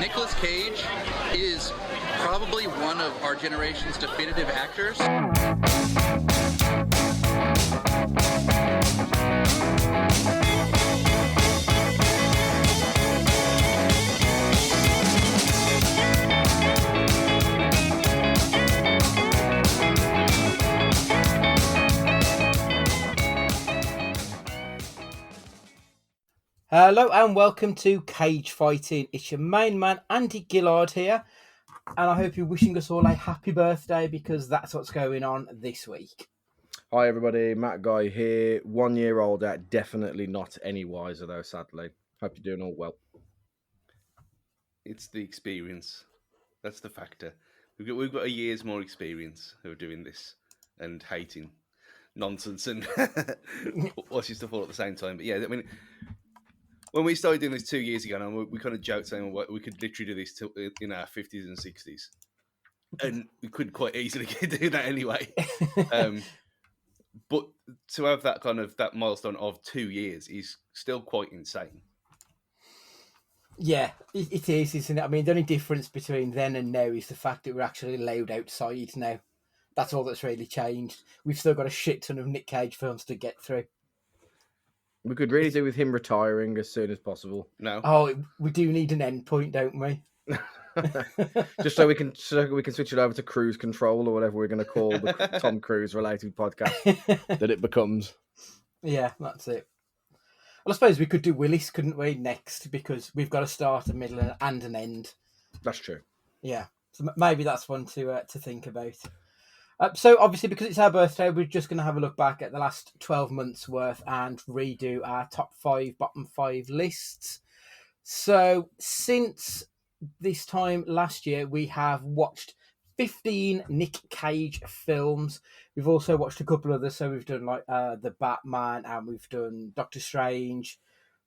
Nicolas Cage is probably one of our generation's definitive actors. Hello and welcome to Cage Fighting. It's your main man, Andy Gillard here, and I hope you're wishing us all a happy birthday because that's what's going on this week. Hi everybody, Matt Guy here. 1 year older, definitely not any wiser though, sadly. Hope you're doing all well. It's the experience. That's the factor. We've got a year's more experience of doing this and hating nonsense and watching stuff all at the same time. But yeah, I mean, when we started doing this 2 years ago, and we kind of joked saying we could literally do this in our 50s and 60s. And we could quite easily do that anyway. But to have that milestone of 2 years is still quite insane. Yeah, it is, isn't it? I mean, the only difference between then and now is the fact that we're actually allowed outside now. That's all that's really changed. We've still got a shit ton of Nick Cage films to get through. We could really do with him retiring as soon as possible. No. Oh, we do need an end point, don't we? Just so we can switch it over to Cruise Control or whatever we're going to call the Tom Cruise related podcast that it becomes. Yeah, that's it. Well, I suppose we could do Willis, couldn't we, next? Because we've got a start, a middle, and an end. That's true. Yeah, so maybe that's one to think about. So obviously, because it's our birthday, we're just going to have a look back at the last 12 months worth and redo our top 5, bottom 5 lists. So since this time last year, we have watched 15 Nick Cage films. We've also watched a couple others. So we've done like The Batman, and we've done Doctor Strange,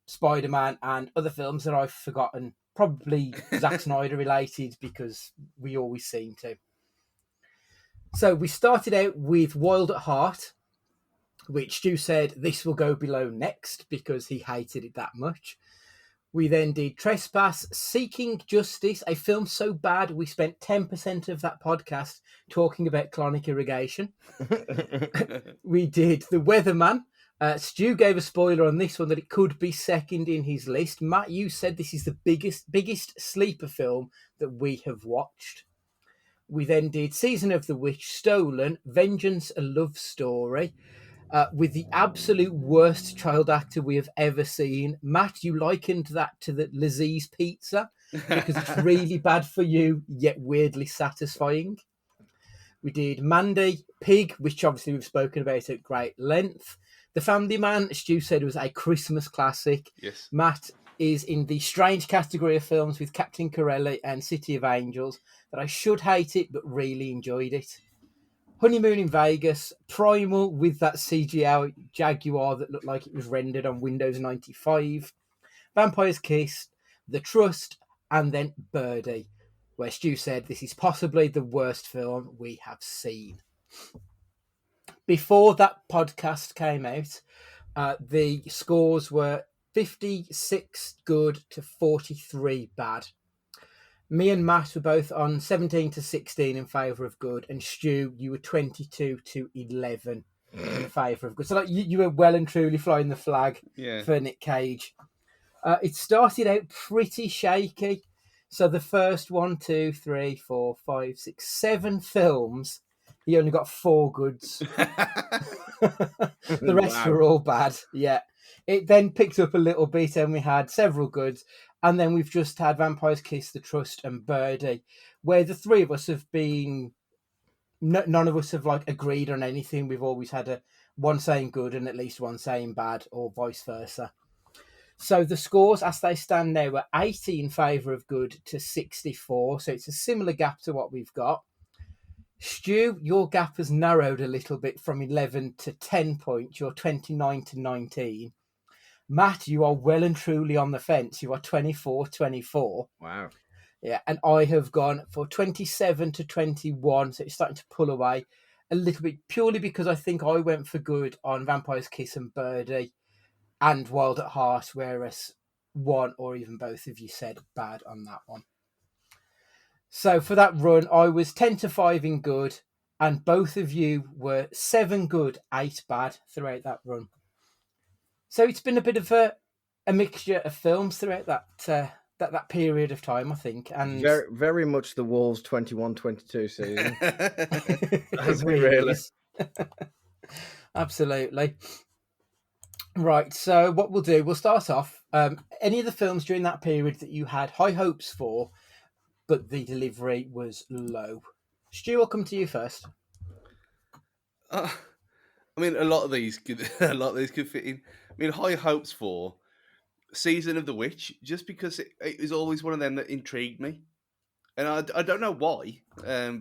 Spider-Man, and other films that I've forgotten. Probably Zack Snyder related because we always seem to. So we started out with Wild at Heart, which Stu said this will go below next because he hated it that much. We then did Trespass, Seeking Justice, a film so bad we spent 10% of that podcast talking about colonic irrigation. We did The Weatherman. Stu gave a spoiler on this one that it could be second in his list. Matt, you said this is the biggest sleeper film that we have watched. We then did Season of the Witch, Stolen, Vengeance, a Love Story, with the absolute worst child actor we have ever seen. Matt, you likened that to the Lizzie's Pizza because it's really bad for you, yet weirdly satisfying. We did Mandy, Pig, which obviously we've spoken about at great length. The Family Man, Stu said, was a Christmas classic. Yes. Matt is in the strange category of films with Captain Corelli and City of Angels that I should hate it, but really enjoyed it. Honeymoon in Vegas, Primal with that CGI Jaguar that looked like it was rendered on Windows 95, Vampire's Kiss, The Trust, and then Birdie, where Stu said this is possibly the worst film we have seen. Before that podcast came out, the scores were 56 good to 43 bad. Me and Matt were both on 17 to 16 in favour of good, and Stu, you were 22 to 11 in favour of good. So like you were well and truly flying the flag for Nick Cage. It started out pretty shaky. So the first 1, 2, 3, 4, 5, 6, 7 films, he only got 4 goods. The rest were all bad. Yeah. It then picked up a little bit and we had several goods. And then we've just had Vampire's Kiss, The Trust and Birdie, where the three of us have been... None of us have like agreed on anything. We've always had one saying good and at least one saying bad or vice versa. So the scores as they stand now are 80 in favour of good to 64. So it's a similar gap to what we've got. Stu, your gap has narrowed a little bit from 11 to 10 points. You're 29 to 19. Matt, you are well and truly on the fence. You are 24-24. Wow. Yeah, and I have gone for 27 to 21. So it's starting to pull away a little bit, purely because I think I went for good on Vampire's Kiss and Birdie and Wild at Heart, whereas one or even both of you said bad on that one. So for that run, I was 10 to 5 in good, and both of you were 7 good, 8 bad throughout that run. So it's been a bit of a mixture of films throughout that period of time, I think. And Very, very much the Wolves 21-22 season. it really is. Absolutely. Right, so what we'll do, we'll start off. Any of the films during that period that you had high hopes for, but the delivery was low. Stu, I'll come to you first. I mean, a lot of these could fit in. I mean, high hopes for Season of the Witch, just because it was always one of them that intrigued me, and I don't know why.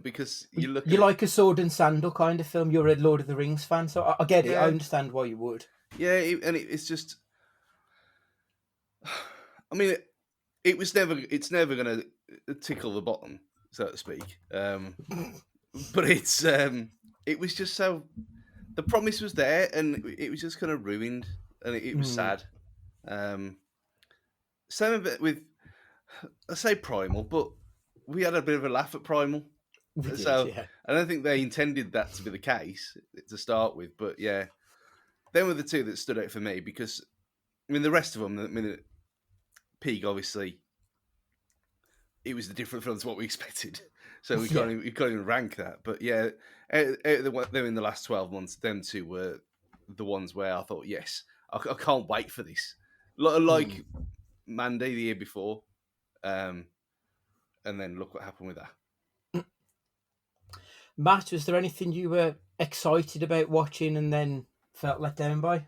Because you like a sword and sandal kind of film. You're a Lord of the Rings fan, so I get it. Yeah. I understand why you would. Yeah, it's just. I mean, it's never going to tickle the bottom, so to speak. But it was just so. The promise was there, and it was just kind of ruined, and it was sad. Same a bit with, I say Primal, but we had a bit of a laugh at Primal. I don't think they intended that to be the case to start with, but yeah, them were the two that stood out for me because, I mean, the rest of them, I mean, Pig, obviously, it was the different film to what we expected, so we can't even rank that. But yeah, them in the last 12 months, them two were the ones where I thought, yes, I can't wait for this. Like Mandy the year before, and then look what happened with that. Matt, was there anything you were excited about watching and then felt let down by?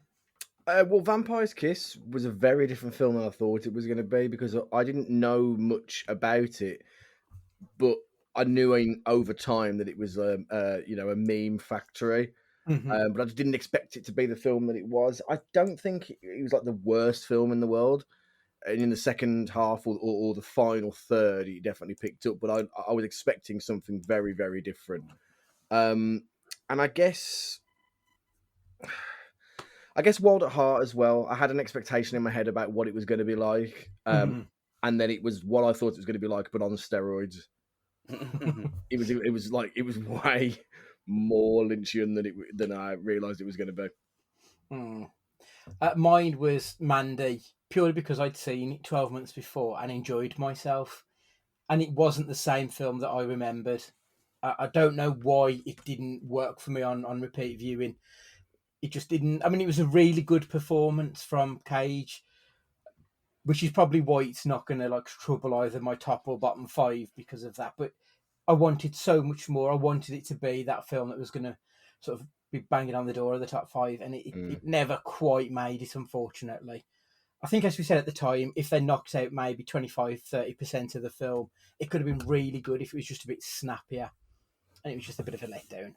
Well, Vampire's Kiss was a very different film than I thought it was going to be because I didn't know much about it, but I knew over time that it was a meme factory. But I just didn't expect it to be the film that it was. I don't think it was like the worst film in the world. And in the second half or the final third, it definitely picked up. But I was expecting something very, very different. And I guess Wild at Heart as well. I had an expectation in my head about what it was going to be like. And then it was what I thought it was going to be like, but on steroids. It was way more Lynchian than I realised it was going to be. Mine was Mandy, purely because I'd seen it 12 months before and enjoyed myself. And it wasn't the same film that I remembered. I don't know why it didn't work for me on repeat viewing. It just didn't. I mean, it was a really good performance from Cage, which is probably why it's not going to trouble either my top or bottom 5 because of that. But I wanted so much more. I wanted it to be that film that was going to sort of be banging on the door of the top 5, and it never quite made it, unfortunately. I think, as we said at the time, if they knocked out maybe 25-30% of the film, it could have been really good if it was just a bit snappier, and it was just a bit of a letdown.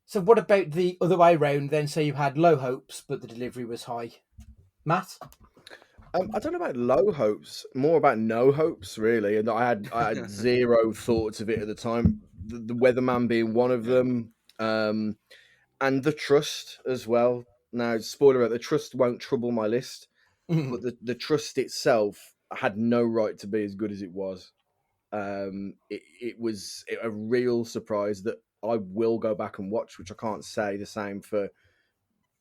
So what about the other way around then? So you had low hopes, but the delivery was high. Matt? I don't know about low hopes, more about no hopes, really. And I had zero thoughts of it at the time. The Weatherman being one of them, and The Trust as well. Now, spoiler alert, The Trust won't trouble my list, but the Trust itself had no right to be as good as it was. It was a real surprise that I will go back and watch, which I can't say the same for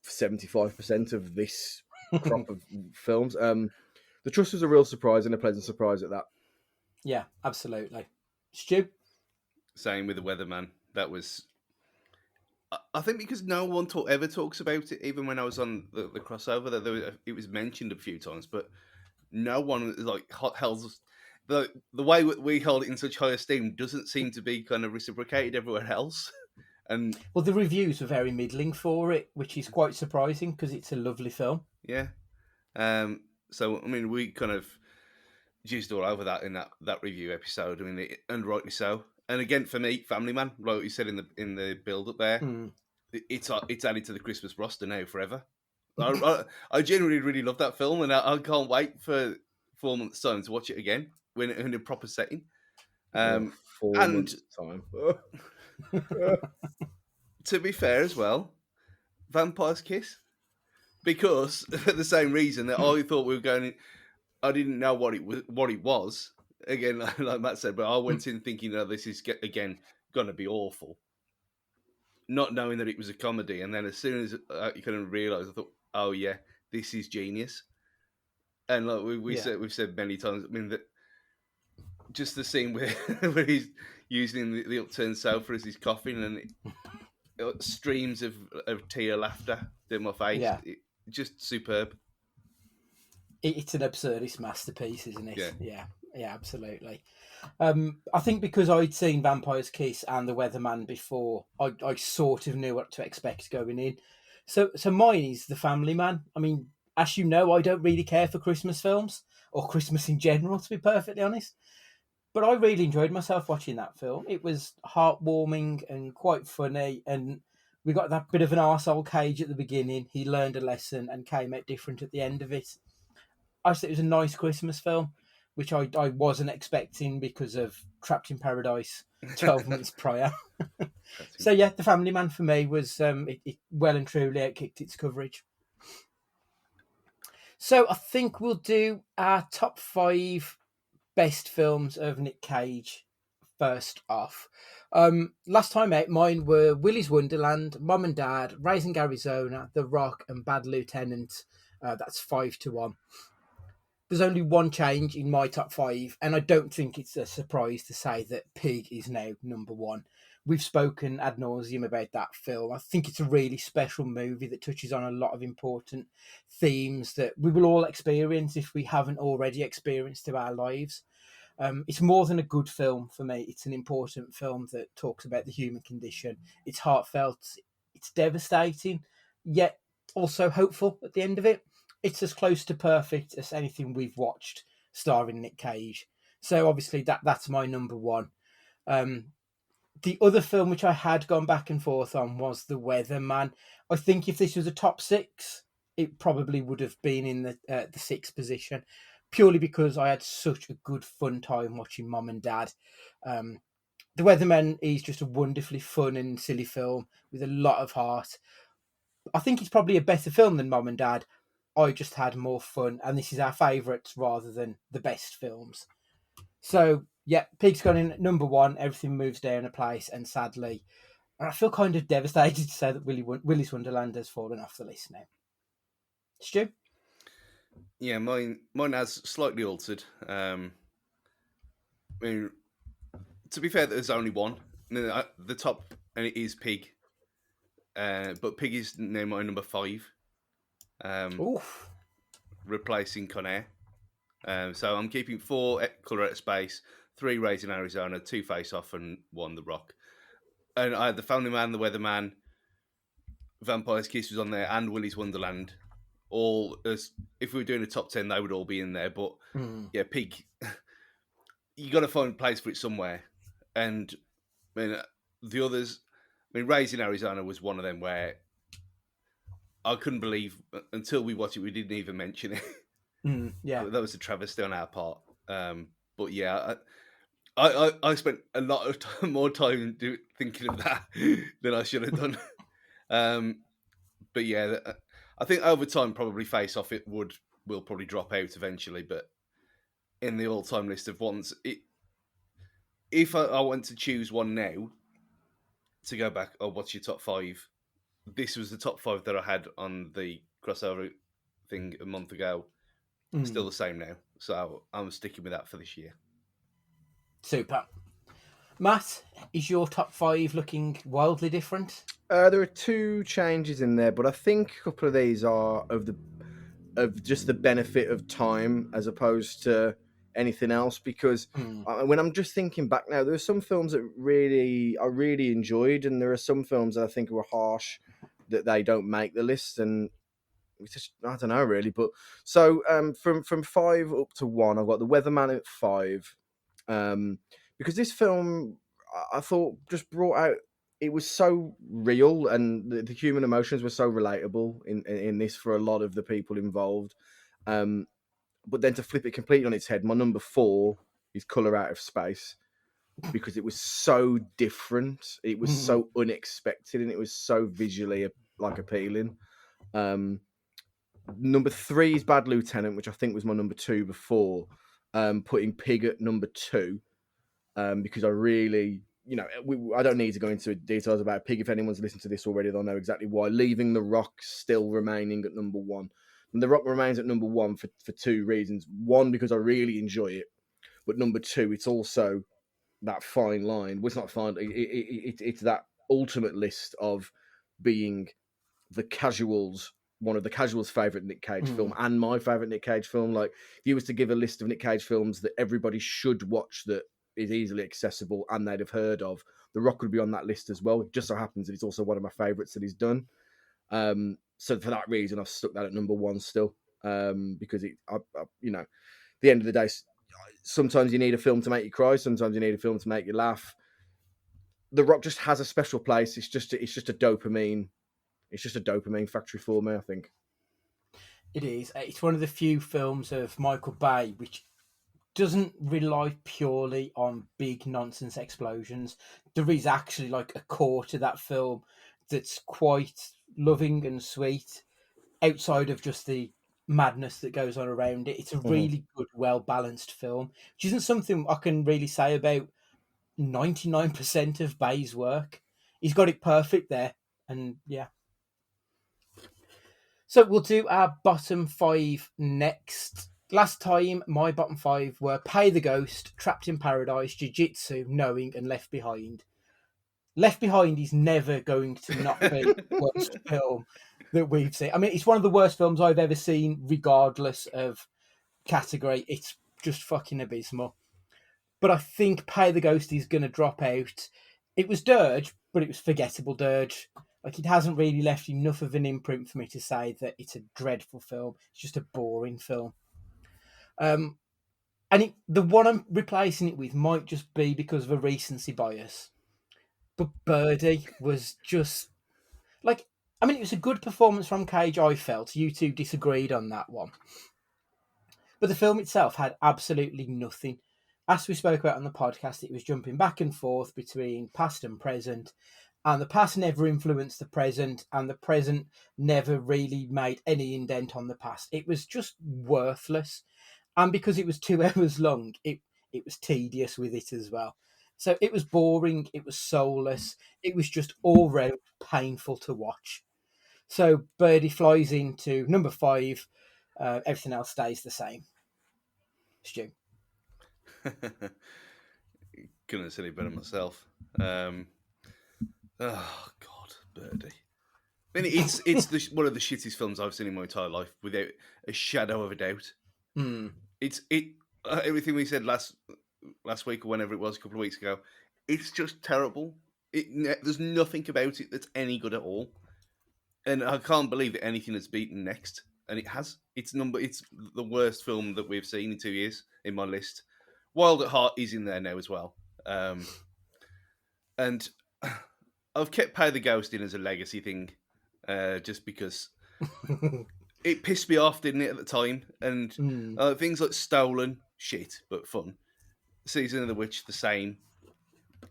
75% of this crop of films. The Trust was a real surprise and a pleasant surprise at that. Yeah, absolutely. Stu? Same with The Weatherman. That was, I think, because no one ever talks about it, even when I was on the crossover, that it was mentioned a few times, but no one holds the way we hold it in such high esteem doesn't seem to be kind of reciprocated everywhere else. And well, the reviews were very middling for it, which is quite surprising because it's a lovely film. Yeah. So I mean, we kind of juiced all over that in that review episode. I mean, and rightly so. And again, for me, Family Man, like you said in the build up there, it's added to the Christmas roster now forever. I genuinely really love that film, and I can't wait for 4 months' time to watch it again when in a proper setting. 4 months' time. To be fair as well, Vampire's Kiss, because for the same reason that I thought we were going. I didn't know what it was, again, like Matt said, but I went in thinking, "Oh, this is again going to be awful," not knowing that it was a comedy. And then as soon as you kind of realised, I thought, "Oh yeah, this is genius." And like we've said many times, I mean that just the scene where where he's using the upturned sofa as he's coughing, and streams of tear laughter in my face. Yeah. Just superb. It's an absurdist masterpiece, isn't it? Yeah. Yeah, absolutely. I think because I'd seen Vampire's Kiss and The Weatherman before, I sort of knew what to expect going in. So mine is The Family Man. I mean, as you know, I don't really care for Christmas films or Christmas in general, to be perfectly honest. But I really enjoyed myself watching that film. It was heartwarming and quite funny, and we got that bit of an arsehole Cage at the beginning. He learned a lesson and came out different at the end of it. I just thought it was a nice Christmas film, which I wasn't expecting because of Trapped in Paradise 12 months prior. So yeah, The Family Man for me was it well and truly outkicked its coverage. So I think we'll do our top 5 best films of Nick Cage first off. Last time out, mine were Willy's Wonderland, Mom and Dad, Raising Arizona, The Rock, and Bad Lieutenant. That's 5-1. There's only one change in my top 5, and I don't think it's a surprise to say that Pig is now number 1. We've spoken ad nauseum about that film. I think it's a really special movie that touches on a lot of important themes that we will all experience if we haven't already experienced through our lives. It's more than a good film for me. It's an important film that talks about the human condition. It's heartfelt, it's devastating, yet also hopeful at the end of it. It's as close to perfect as anything we've watched starring Nick Cage. So obviously that's my number 1. The other film which I had gone back and forth on was The Weatherman. I think if this was a top 6, it probably would have been in the 6th position, purely because I had such a good fun time watching Mom and Dad. The Weatherman is just a wonderfully fun and silly film with a lot of heart. I think it's probably a better film than Mom and Dad. I just had more fun, and this is our favourites rather than the best films. So, yeah, Pig's gone in at number 1. Everything moves down a place, and sadly, I feel kind of devastated to say that Willy's Wonderland has fallen off the list now. Stu? Yeah, mine has slightly altered. I mean, to be fair, there's only one. The top, and it is Pig. But Pig is now my number 5. Oof. Replacing Conair. So I'm keeping 4 Colour Out of Space, 3 Raising Arizona, 2 Face Off, and 1 The Rock. And I had The Family Man, The Weatherman, Vampire's Kiss was on there, and Willy's Wonderland. All as if we were doing a top 10, they would all be in there. But yeah, Pig, you got to find a place for it somewhere. And I mean, the others, I mean, Raising Arizona was one of them where I couldn't believe until we watched it, we didn't even mention it. Yeah, that was a travesty on our part. But yeah, I spent a lot of more time thinking of that than I should have done. But yeah, I think over time, probably Face Off will probably drop out eventually. But in the all-time list of ones, if I want to choose one now to go back, what's your top 5? This was the top 5 that I had on the crossover thing a month ago. Still the same now. So I'm sticking with that for this year. Super. Matt, is your top 5 looking wildly different? There are 2 changes in there, but I think a couple of these are of just the benefit of time as opposed to anything else. Because when I'm just thinking back now, there are some films that I really enjoyed, and there are some films that I think were harsh that they don't make the list, and it's just, I don't know really. But so from 5 up to 1, I've got The Weatherman at 5, because this film I thought just brought out. It was so real, and the human emotions were so relatable in this for a lot of the people involved. But then to flip it completely on its head, my number 4 is Colour Out of Space, because it was so different. It was so unexpected, and it was so visually appealing. Number 3 is Bad Lieutenant, which I think was my number 2 before. putting Pig at number 2, because I really, I don't need to go into details about Pig. If anyone's listened to this already, they'll know exactly why. Leaving The Rock still remaining at number 1. And The Rock remains at number 1 for 2 reasons. One, because I really enjoy it. But number 2, it's also that fine line. Well, it's not fine. It's that ultimate list of being one of the casuals' favourite Nick Cage film and my favourite Nick Cage film. Like, if you was to give a list of Nick Cage films that everybody should watch that is easily accessible and they'd have heard of, The Rock would be on that list as well. It just so happens that it's also one of my favourites that he's done. So for that reason, I've stuck that at number 1 still, because the end of the day, sometimes you need a film to make you cry. Sometimes you need a film to make you laugh. The Rock just has a special place. It's just a dopamine. It's just a dopamine factory for me, I think. It is. It's one of the few films of Michael Bay which doesn't rely purely on big nonsense explosions. There is actually like a core to that film that's quite loving and sweet outside of just the madness that goes on around it. It's a really good, well-balanced film, which isn't something I can really say about 99% of Bay's work. He's got it perfect there. And yeah. So we'll do our bottom 5 next. Last time, my bottom 5 were Pay the Ghost, Trapped in Paradise, Jiu-Jitsu, Knowing, and Left Behind. Left Behind is never going to not be the worst film that we've seen. I mean, it's one of the worst films I've ever seen, regardless of category. It's just fucking abysmal. But I think Pay the Ghost is going to drop out. It was Dirge, but it was forgettable Dirge. Like, it hasn't really left enough of an imprint for me to say that it's a dreadful film. It's just a boring film. And the one I'm replacing it with might just be because of a recency bias. But Birdie was just... like, I mean, it was a good performance from Cage, I felt. You two disagreed on that one. But the film itself had absolutely nothing. As we spoke about on the podcast, it was jumping back and forth between past and present. And the past never influenced the present, and the present never really made any indent on the past. It was just worthless. And because it was 2 hours long, it was tedious with it as well. So it was boring, it was soulless, it was just all round painful to watch. So Birdie flies into number 5, everything else stays the same. Stu? Couldn't have said it better myself. Oh God, Birdie. I mean, it's one of the shittiest films I've seen in my entire life, without a shadow of a doubt. It's everything we said last week or whenever it was, a couple of weeks ago. It's just terrible. There's nothing about it that's any good at all, and I can't believe that anything has beaten Next, and it has. It's the worst film that we've seen in 2 years in my list. Wild at Heart is in there now as well, and I've kept Pay the Ghost in as a legacy thing, just because it pissed me off, didn't it, at the time? And things like Stolen, shit, but fun. Season of the Witch, the same.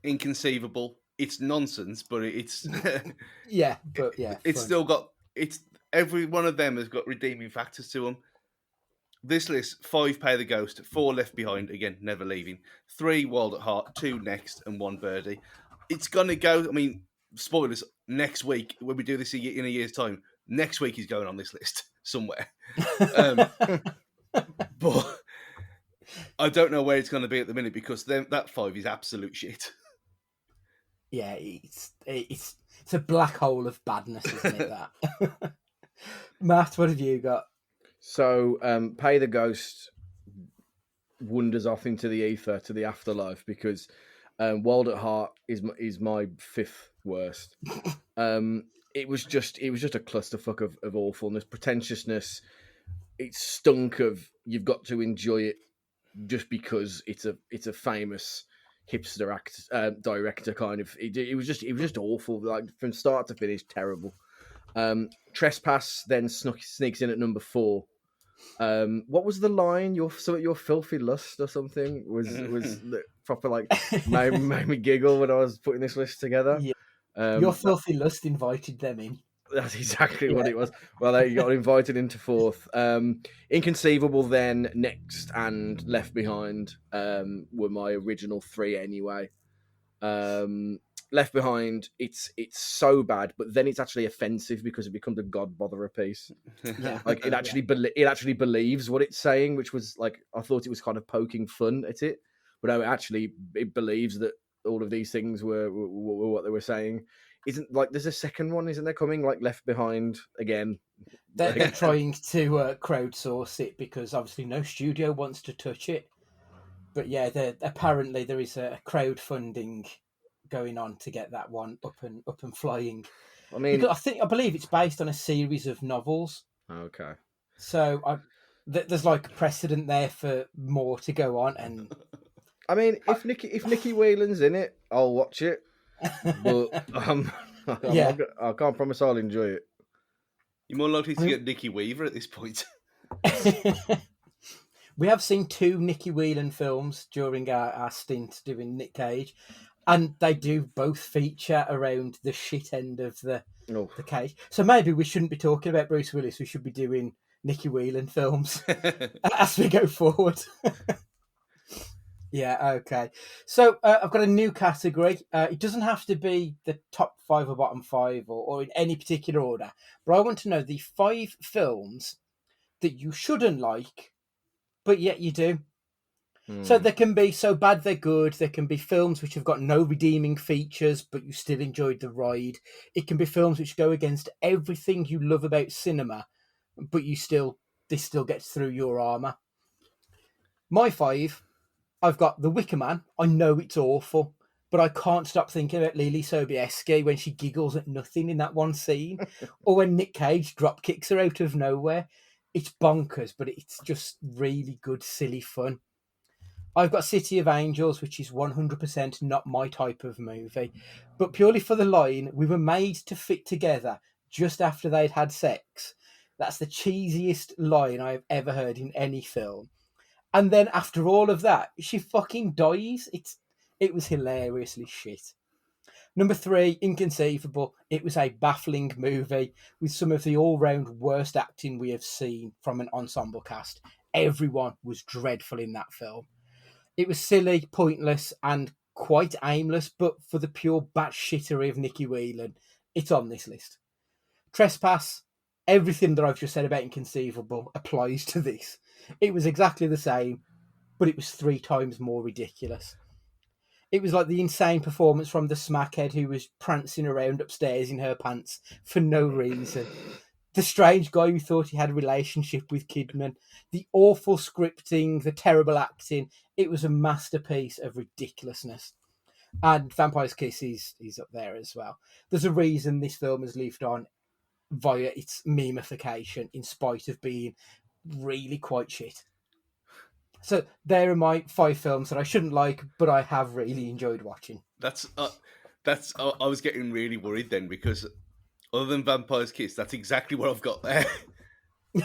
Inconceivable. It's nonsense, but it's it's fun. still got every one of them has got redeeming factors to them. This list: 5 Pay the Ghost, 4 Left Behind, again never leaving, 3 Wild at Heart, 2 Next, and 1 Birdie. It's gonna go. I mean, spoilers. Next week, when we do this in a year's time, next week he's going on this list somewhere. But I don't know where it's going to be at the minute, because that 5 is absolute shit. Yeah, it's a black hole of badness, isn't it? That. Matt, what have you got? So, Pay the Ghost wanders off into the ether to the afterlife, because Wild at Heart is my 5th worst. It was just a clusterfuck of awfulness, pretentiousness. It stunk of, you've got to enjoy it just because it's a famous hipster director kind of. It was just awful, like from start to finish, terrible. Trespass then sneaks in at number 4. What was the line? Your filthy lust or something was the proper, like, made me giggle when I was putting this list together. Yeah. Your filthy lust invited them in. That's exactly what it was. Well, he got invited into fourth. Inconceivable then, Next, and Left Behind were my original three anyway. Left Behind, it's so bad, but then it's actually offensive because it becomes a god botherer piece. Yeah. Like it actually believes what it's saying, which was like I thought it was kind of poking fun at it, but no, it believes that all of these things were what they were saying. Isn't like there's a second one, isn't there coming? Like Left Behind again. They're trying to crowdsource it because obviously no studio wants to touch it. But yeah, apparently there is a crowdfunding going on to get that one up and flying. I mean, Because I believe it's based on a series of novels. okay. So there's like a precedent there for more to go on, and I mean, if Nicky Whelan's in it, I'll watch it. But I can't promise I'll enjoy it. You're more likely to get Nicky Weaver at this point. we have seen 2 Nicky Whelan films during our stint doing Nick Cage, and they do both feature around the shit end of the cage. So maybe we shouldn't be talking about Bruce Willis. We should be doing Nicky Whelan films as we go forward. Yeah, okay. So I've got a new category. It doesn't have to be the top 5 or bottom 5 or in any particular order, but I want to know the 5 films that you shouldn't like, but yet you do. So they can be so bad they're good. There can be films which have got no redeeming features, but you still enjoyed the ride. It can be films which go against everything you love about cinema, but this still gets through your armour. My 5, I've got The Wicker Man. I know it's awful, but I can't stop thinking about Lily Sobieski when she giggles at nothing in that one scene, or when Nick Cage drop kicks her out of nowhere. It's bonkers, but it's just really good, silly fun. I've got City of Angels, which is 100% not my type of movie, but purely for the line, we were made to fit together just after they'd had sex. That's the cheesiest line I've ever heard in any film. And then after all of that, she fucking dies. It was hilariously shit. Number 3, Inconceivable. It was a baffling movie with some of the all-round worst acting we have seen from an ensemble cast. Everyone was dreadful in that film. It was silly, pointless, and quite aimless, but for the pure batshittery of Nicky Whelan, it's on this list. Trespass, everything that I've just said about Inconceivable applies to this. It was exactly the same, but it was 3 times more ridiculous. It was like the insane performance from the smackhead who was prancing around upstairs in her pants for no reason. The strange guy who thought he had a relationship with Kidman. The awful scripting, the terrible acting. It was a masterpiece of ridiculousness. And Vampire's Kiss is up there as well. There's a reason this film has lived on via its memification in spite of being really quite shit. So there are my 5 films that I shouldn't like, but I have really enjoyed watching. That's I was getting really worried then because other than Vampire's Kiss, that's exactly what I've got there.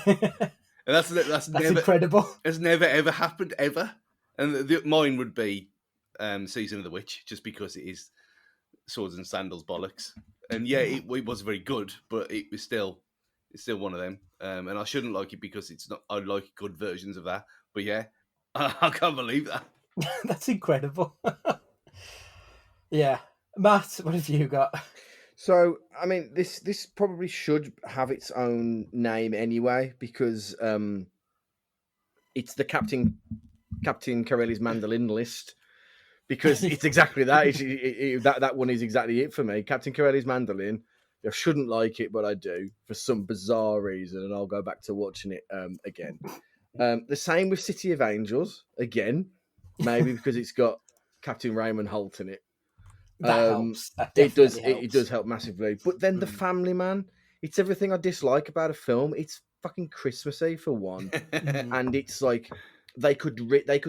And that's never incredible. It's never ever happened ever. And mine would be Season of the Witch, just because it is swords and sandals bollocks. And yeah, it was very good, but it's still one of them. And I shouldn't like it because it's not. I like good versions of that. But yeah, I can't believe that. That's incredible. Yeah, Matt, what have you got? So, I mean, this probably should have its own name anyway because it's the Captain Corelli's mandolin list. Because it's exactly that. That one is exactly it for me. Captain Corelli's mandolin. I shouldn't like it, but I do for some bizarre reason, and I'll go back to watching it again. The same with City of Angels again, maybe because it's got Captain Raymond Holt in it. That helps. That it does. helps. It does help massively. But then The Family Man. It's everything I dislike about a film. It's fucking Christmassy for one, and it's like they could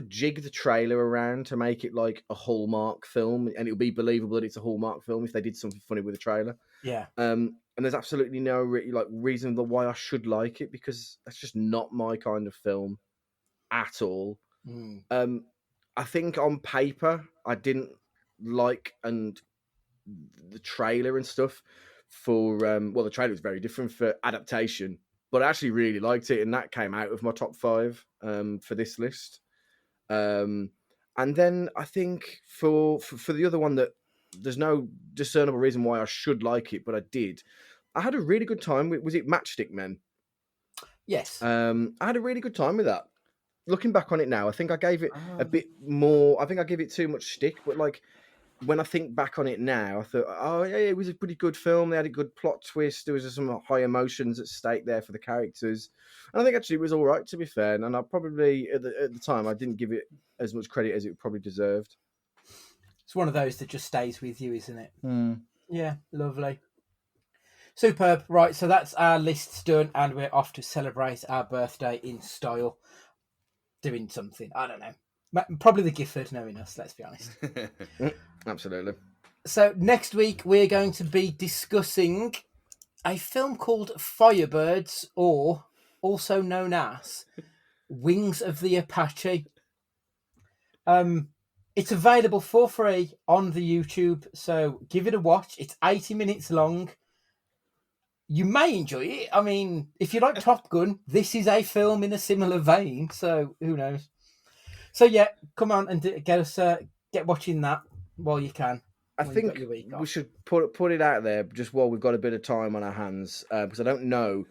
jig the trailer around to make it like a Hallmark film, and it would be believable that it's a Hallmark film if they did something funny with the trailer. Yeah. And there's absolutely no reason why I should like it because that's just not my kind of film at all. I think on paper I didn't like and the trailer and stuff for well, the trailer was very different for adaptation, but I actually really liked it, and that came out of my top 5 for this list. And then I think for the other one that there's no discernible reason why I should like it, but I did. I had a really good time with, was it Matchstick Men? Yes. I had a really good time with that. Looking back on it now, I think I gave it a Um, bit more. I think I gave it too much stick, but like when I think back on it now, I thought, oh yeah, it was a pretty good film. They had a good plot twist. There was some high emotions at stake there for the characters, and I think actually it was all right, to be fair. And I probably at the time I didn't give it as much credit as it probably deserved. It's one of those that just stays with you, isn't it? Yeah, lovely. Superb. Right, so that's our lists done, and we're off to celebrate our birthday in style. Doing something. I don't know. Probably the Gifford knowing us, let's be honest. Absolutely. So next week we're going to be discussing a film called Firebirds, or also known as Wings of the Apache. It's available for free on the YouTube, so give it a watch. It's 80 minutes long. You may enjoy it. I mean, if you like Top Gun, this is a film in a similar vein, so who knows? So yeah, come on and get watching that while you can. I think we should put it out there just while we've got a bit of time on our hands, because I don't know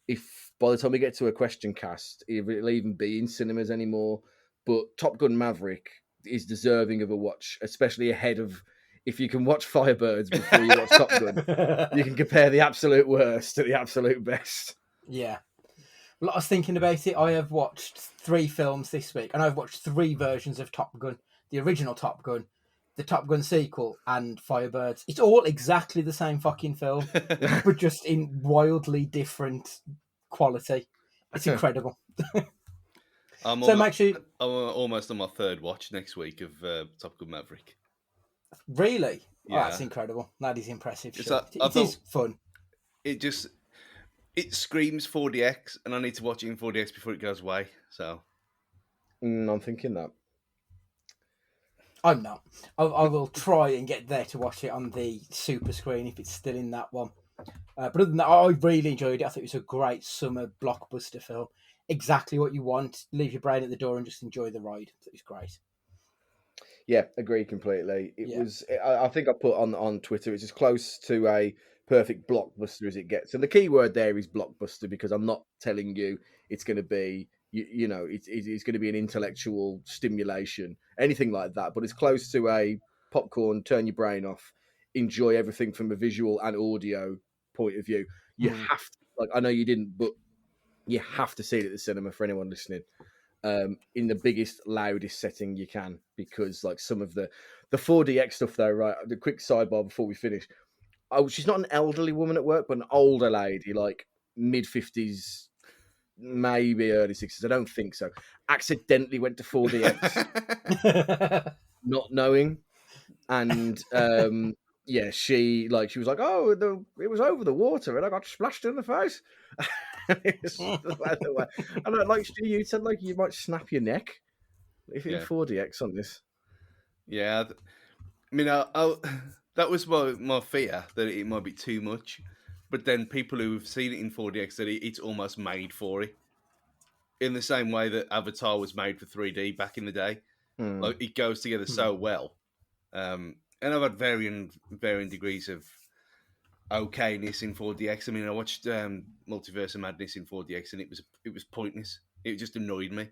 if by the time we get to a question cast, it'll even be in cinemas anymore. But Top Gun Maverick is deserving of a watch, especially ahead of, if you can watch Firebirds before you watch Top Gun, you can compare the absolute worst to the absolute best. Yeah. Well, I was thinking about it. I have watched 3 films this week, and I've watched 3 versions of Top Gun. The original Top Gun, the Top Gun sequel, and Firebirds. It's all exactly the same fucking film, but just in wildly different quality. It's incredible. I'm almost on my 3rd watch next week of Top Gun Maverick. Really? Yeah. Oh, that's incredible. That is impressive. It's Sure. like, It is fun. It screams 4DX, and I need to watch it in 4DX before it goes away. So I'm thinking that. I'm not. I will try and get there to watch it on the super screen if it's still in that one. But other than that, I really enjoyed it. I think it was a great summer blockbuster film. Exactly what you want. Leave your brain at the door and just enjoy the ride. It was great. Yeah, agree completely. It was. I think I put on Twitter. It's as close to a perfect blockbuster as it gets. And the key word there is blockbuster, because I'm not telling you it's going to be, you know, it's going to be an intellectual stimulation, anything like that. But it's close to a popcorn, turn your brain off, enjoy everything from a visual and audio point of view. You have to, like, I know you didn't, but you have to see it at the cinema for anyone listening. In the biggest, loudest setting you can, because like some of the 4DX stuff though, right? The quick sidebar before we finish. Oh, she's not an elderly woman at work, but an older lady, like mid-50s, maybe early 60s. I don't think so. Accidentally went to 4DX, not knowing, and yeah, she was like, "Oh, it was over the water, and I got splashed in the face." And like you said, like you might snap your neck if it's 4DX on this. Yeah, I mean, that was my fear, that it might be too much. But then people who've seen it in 4DX, that it's almost made for it. In the same way that Avatar was made for 3D back in the day. Like, it goes together so well. And I've had varying degrees of okayness in 4DX. I mean, I watched Multiverse of Madness in 4DX, and it was pointless. It just annoyed me.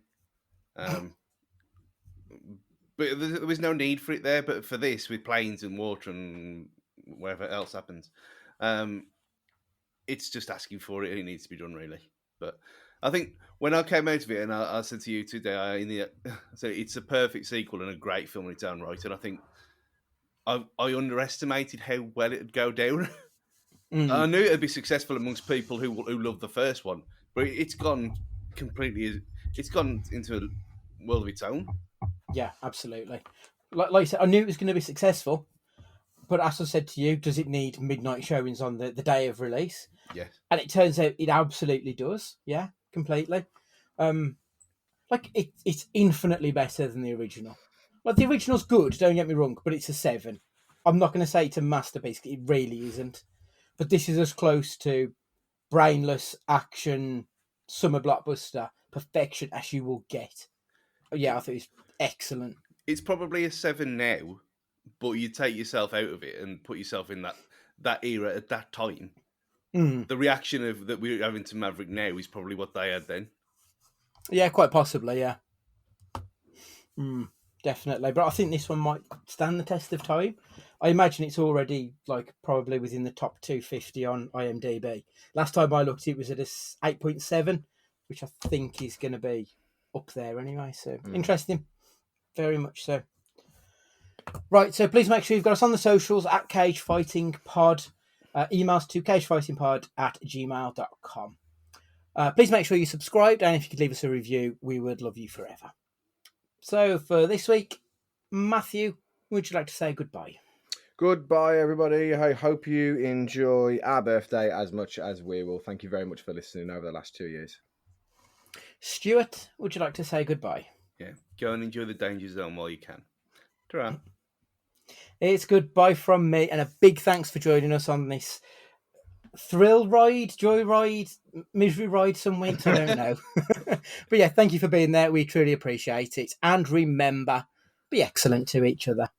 But there was no need for it there. But for this, with planes and water and whatever else happens, it's just asking for it, and it needs to be done, really. But I think when I came out of it, and I said to you today, so it's a perfect sequel and a great film in its own right. And I think I underestimated how well it'd go down. I knew it'd be successful amongst people who love the first one, but it's gone completely. It's gone into a world of its own. Yeah, absolutely. Like I said, I knew it was going to be successful, but as I said to you, does it need midnight showings on the day of release? Yes. And it turns out it absolutely does. Yeah, completely. Like it's infinitely better than the original. Like the original's good, don't get me wrong, but it's a 7. I'm not going to say it's a masterpiece. It really isn't. but this is as close to brainless action summer blockbuster perfection as you will get. Yeah, I think it's excellent. It's probably a 7 now, but you take yourself out of it and put yourself in that era at that time. The reaction of that we're having to Maverick now is probably what they had then. Yeah, quite possibly, yeah. Definitely. But I think this one might stand the test of time. I imagine it's already like probably within the top 250 on IMDb. Last time I looked, it was at a 8.7, which I think is going to be up there anyway. So interesting. Very much so. Right, so please make sure you've got us on the socials at Cage Fighting Pod. Emails to cagefightingpod@gmail.com. Please make sure you subscribed, and if you could leave us a review, we would love you forever. So for this week, Matthew, would you like to say goodbye? Goodbye, everybody. I hope you enjoy our birthday as much as we will. Thank you very much for listening over the last 2 years. Stuart, would you like to say goodbye? Yeah, go and enjoy the danger zone while you can. Ta-ra. It's goodbye from me, and a big thanks for joining us on this thrill ride, joy ride, misery ride, some winter, I don't know. But yeah, thank you for being there. We truly appreciate it. And remember, be excellent to each other.